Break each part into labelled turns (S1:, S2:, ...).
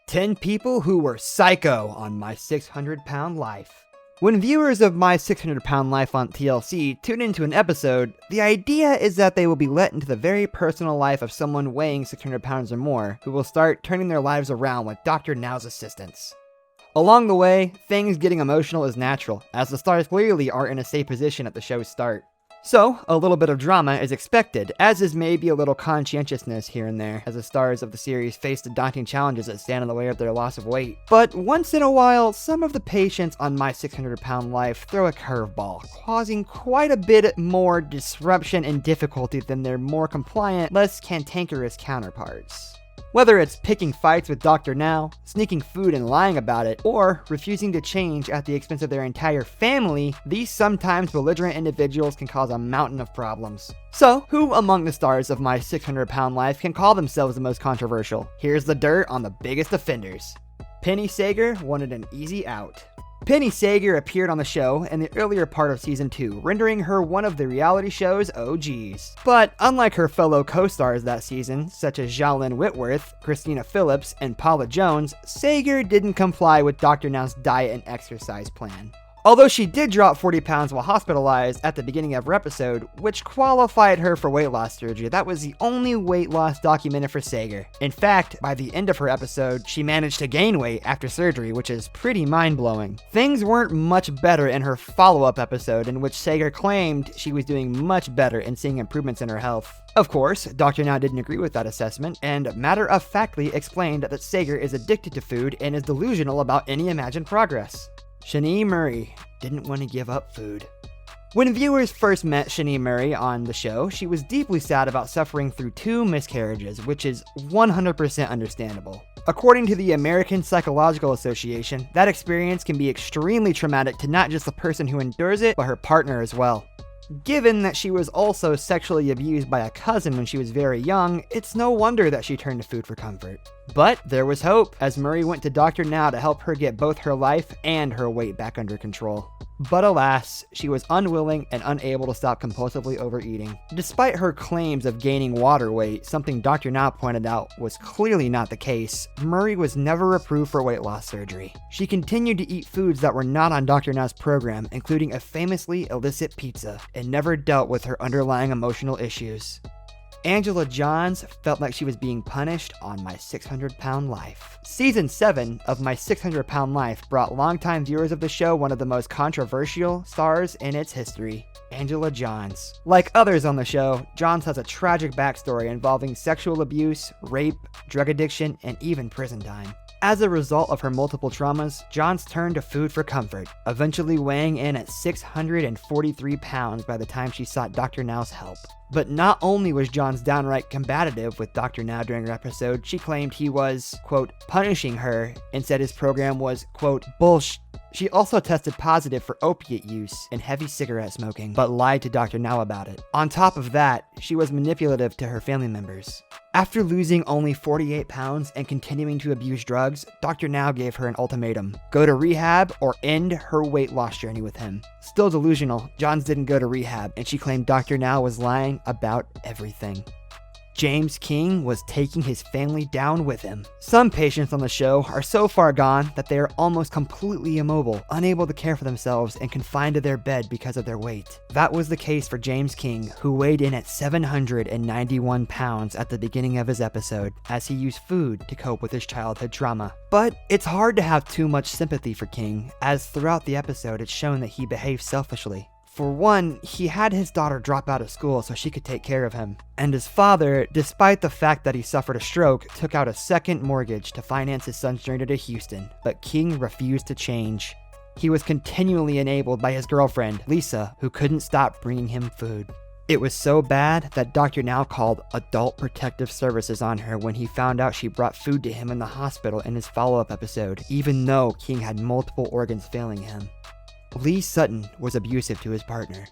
S1: 10 people who were psycho on My 600 Pound Life. When viewers of My 600 Pound Life on TLC tune into an episode, the idea is that they will be let into the very personal life of someone weighing 600 pounds or more, who will start turning their lives around with Dr. Now's assistance. Along the way, things getting emotional is natural, as the stars clearly are in a safe position at the show's start. So, a little bit of drama is expected, as is maybe a little conscientiousness here and there, as the stars of the series face the daunting challenges that stand in the way of their loss of weight. But once in a while, some of the patients on My 600 Pound Life throw a curveball, causing quite a bit more disruption and difficulty than their more compliant, less cantankerous counterparts. Whether it's picking fights with Dr. Now, sneaking food and lying about it, or refusing to change at the expense of their entire family, these sometimes belligerent individuals can cause a mountain of problems. So, who among the stars of My 600 Pound Life can call themselves the most controversial? Here's the dirt on the biggest offenders. Penny SAEGER wanted an easy out. Penny SAEGER appeared on the show in the earlier part of Season 2, rendering her one of the reality show's OGs. But unlike her fellow co-stars that season, such as Jalynn Whitworth, Christina Phillips, and Paula Jones, SAEGER didn't comply with Dr. Now's diet and exercise plan. Although she did drop 40 pounds while hospitalized at the beginning of her episode, which qualified her for weight loss surgery, that was the only weight loss documented for SAEGER. In fact, by the end of her episode, she managed to gain weight after surgery, which is pretty mind-blowing. Things weren't much better in her follow-up episode, in which SAEGER claimed she was doing much better and seeing improvements in her health. Of course, Dr. Now didn't agree with that assessment, and matter-of-factly explained that SAEGER is addicted to food and is delusional about any imagined progress. Shanae Murray didn't want to give up food. When viewers first met Shanae Murray on the show, she was deeply sad about suffering through 2 miscarriages, which is 100% understandable. According to the American Psychological Association, that experience can be extremely traumatic to not just the person who endures it, but her partner as well. Given that she was also sexually abused by a cousin when she was very young, it's no wonder that she turned to food for comfort. But there was hope, as Murray went to Dr. Now to help her get both her life and her weight back under control. But alas, she was unwilling and unable to stop compulsively overeating. Despite her claims of gaining water weight, something Dr. Now pointed out was clearly not the case, Murray was never approved for weight loss surgery. She continued to eat foods that were not on Dr. Now's program, including a famously illicit pizza, and never dealt with her underlying emotional issues. Angela Johns felt like she was being punished on My 600 Pound Life. Season 7 of My 600 Pound Life brought longtime viewers of the show one of the most controversial stars in its history, Angela Johns. Like others on the show, Johns has a tragic backstory involving sexual abuse, rape, drug addiction, and even prison time. As a result of her multiple traumas, Johns turned to food for comfort, eventually weighing in at 643 pounds by the time she sought Dr. Now's help. But not only was Johns downright combative with Dr. Now during her episode, she claimed he was, quote, punishing her, and said his program was, quote, bullshit. She also tested positive for opiate use and heavy cigarette smoking, but lied to Dr. Now about it. On top of that, she was manipulative to her family members. After losing only 48 pounds and continuing to abuse drugs, Dr. Now gave her an ultimatum: go to rehab or end her weight loss journey with him. Still delusional, Johns didn't go to rehab, and she claimed Dr. Now was lying about everything. James King was taking his family down with him. Some patients on the show are so far gone that they are almost completely immobile, unable to care for themselves, and confined to their bed because of their weight. That was the case for James King, who weighed in at 791 pounds at the beginning of his episode, as he used food to cope with his childhood trauma. But it's hard to have too much sympathy for King, as throughout the episode it's shown that he behaved selfishly. For one, he had his daughter drop out of school so she could take care of him. And his father, despite the fact that he suffered a stroke, took out a second mortgage to finance his son's journey to Houston. But King refused to change. He was continually enabled by his girlfriend, Lisa, who couldn't stop bringing him food. It was so bad that Dr. Now called Adult Protective Services on her when he found out she brought food to him in the hospital in his follow-up episode, even though King had multiple organs failing him. Lee Sutton was abusive to his partner.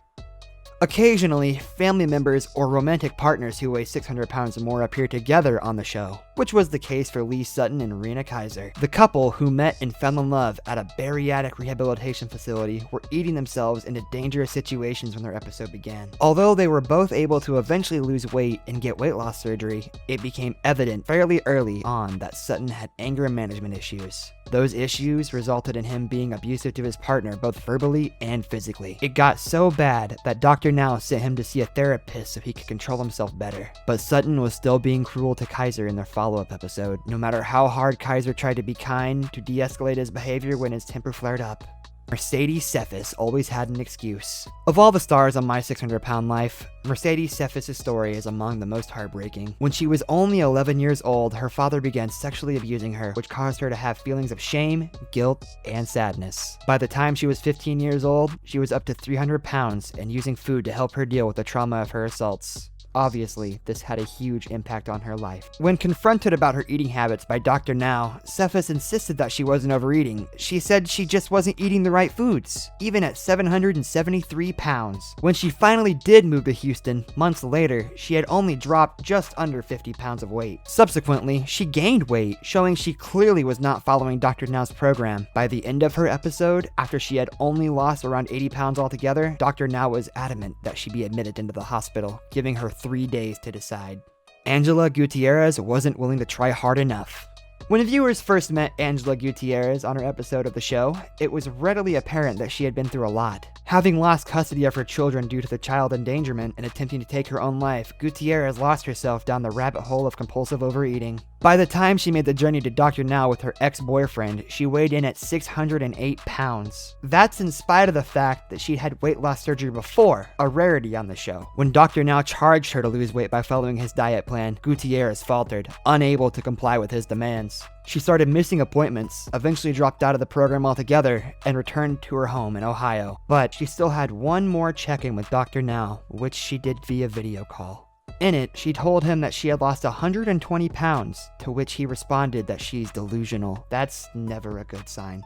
S1: Occasionally, family members or romantic partners who weigh 600 pounds or more appear together on the show, which was the case for Lee Sutton and Rena Kaiser. The couple, who met and fell in love at a bariatric rehabilitation facility, were eating themselves into dangerous situations when their episode began. Although they were both able to eventually lose weight and get weight loss surgery, it became evident fairly early on that Sutton had anger management issues. Those issues resulted in him being abusive to his partner both verbally and physically. It got so bad that Dr. Now sent him to see a therapist so he could control himself better. But Sutton was still being cruel to Kaiser in their follow-up episode, no matter how hard Kaiser tried to be kind to de-escalate his behavior when his temper flared up. Mercedes CEPHAS always had an excuse. Of all the stars on My 600 Pound Life, Mercedes CEPHAS' story is among the most heartbreaking. When she was only 11 years old, her father began sexually abusing her, which caused her to have feelings of shame, guilt, and sadness. By the time she was 15 years old, she was up to 300 pounds and using food to help her deal with the trauma of her assaults. Obviously, this had a huge impact on her life. When confronted about her eating habits by Dr. Now, CEPHAS insisted that she wasn't overeating. She said she just wasn't eating the right foods, even at 773 pounds. When she finally did move to Houston, months later, she had only dropped just under 50 pounds of weight. Subsequently, she gained weight, showing she clearly was not following Dr. Now's program. By the end of her episode, after she had only lost around 80 pounds altogether, Dr. Now was adamant that she be admitted into the hospital, giving her 3 days to decide. Angela Gutierrez wasn't willing to try hard enough. When viewers first met Angela Gutierrez on her episode of the show, it was readily apparent that she had been through a lot. Having lost custody of her children due to the child endangerment and attempting to take her own life, Gutierrez lost herself down the rabbit hole of compulsive overeating. By the time she made the journey to Dr. Now with her ex-boyfriend, she weighed in at 608 pounds. That's in spite of the fact that she'd had weight loss surgery before, a rarity on the show. When Dr. Now charged her to lose weight by following his diet plan, Gutierrez faltered, unable to comply with his demands. She started missing appointments, eventually dropped out of the program altogether, and returned to her home in Ohio. But she still had one more check-in with Dr. Now, which she did via video call. In it, she told him that she had lost 120 pounds, to which he responded that she's delusional. That's never a good sign.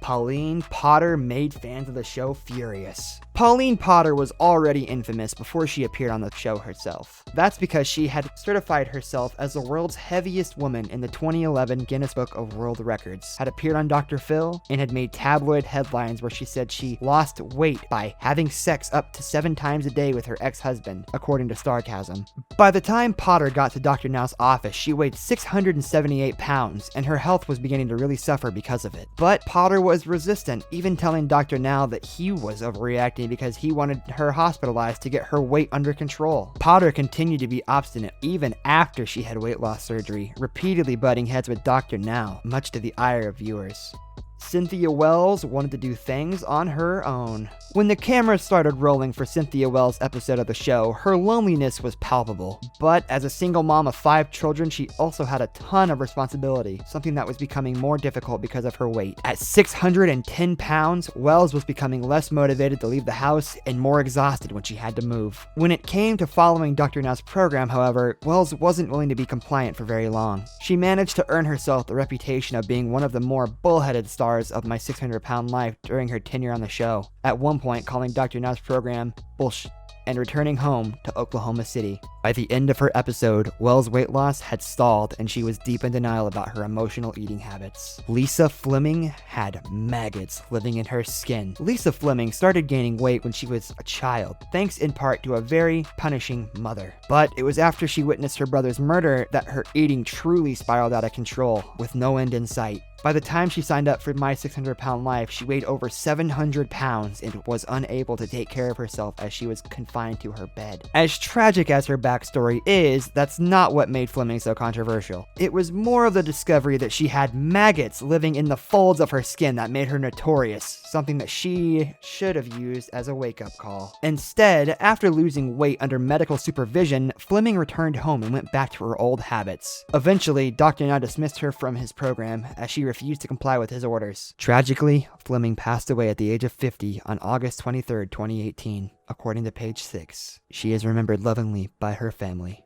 S1: Pauline Potter made fans of the show furious. Pauline Potter was already infamous before she appeared on the show herself. That's because she had certified herself as the world's heaviest woman in the 2011 Guinness Book of World Records, had appeared on Dr. Phil, and had made tabloid headlines where she said she lost weight by having sex up to 7 times a day with her ex-husband, according to Starcasm. By the time Potter got to Dr. Now's office, she weighed 678 pounds, and her health was beginning to really suffer because of it. But Potter was resistant, even telling Dr. Now that he was overreacting because he wanted her hospitalized to get her weight under control. Potter continued to be obstinate even after she had weight loss surgery, repeatedly butting heads with Dr. Now, much to the ire of viewers. Cynthia Wells wanted to do things on her own. When the cameras started rolling for Cynthia Wells' episode of the show, her loneliness was palpable. But as a single mom of 5 children, she also had a ton of responsibility, something that was becoming more difficult because of her weight. At 610 pounds, Wells was becoming less motivated to leave the house and more exhausted when she had to move. When it came to following Dr. Now's program, however, Wells wasn't willing to be compliant for very long. She managed to earn herself the reputation of being one of the more bullheaded stars of My 600 Pound Life during her tenure on the show, at one point calling Dr. Now's program bullshit and returning home to Oklahoma City. By the end of her episode, Wells' weight loss had stalled and she was deep in denial about her emotional eating habits. Lisa Fleming had maggots living in her skin. Lisa Fleming started gaining weight when she was a child, thanks in part to a very punishing mother. But it was after she witnessed her brother's murder that her eating truly spiraled out of control, with no end in sight. By the time she signed up for My 600 Pound Life, she weighed over 700 pounds and was unable to take care of herself as she was confined to her bed. As tragic as her backstory is, that's not what made Fleming so controversial. It was more of the discovery that she had maggots living in the folds of her skin that made her notorious, something that she should have used as a wake-up call. Instead, after losing weight under medical supervision, Fleming returned home and went back to her old habits. Eventually, Dr. Now dismissed her from his program as she refused to comply with his orders. Tragically, Fleming passed away at the age of 50 on August 23, 2018, according to page 6. She is remembered lovingly by her family.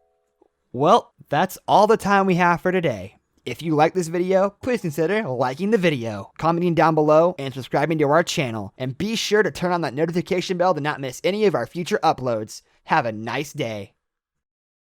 S1: Well, that's all the time we have for today. If you like this video, please consider liking the video, commenting down below, and subscribing to our channel. And be sure to turn on that notification bell to not miss any of our future uploads. Have a nice day.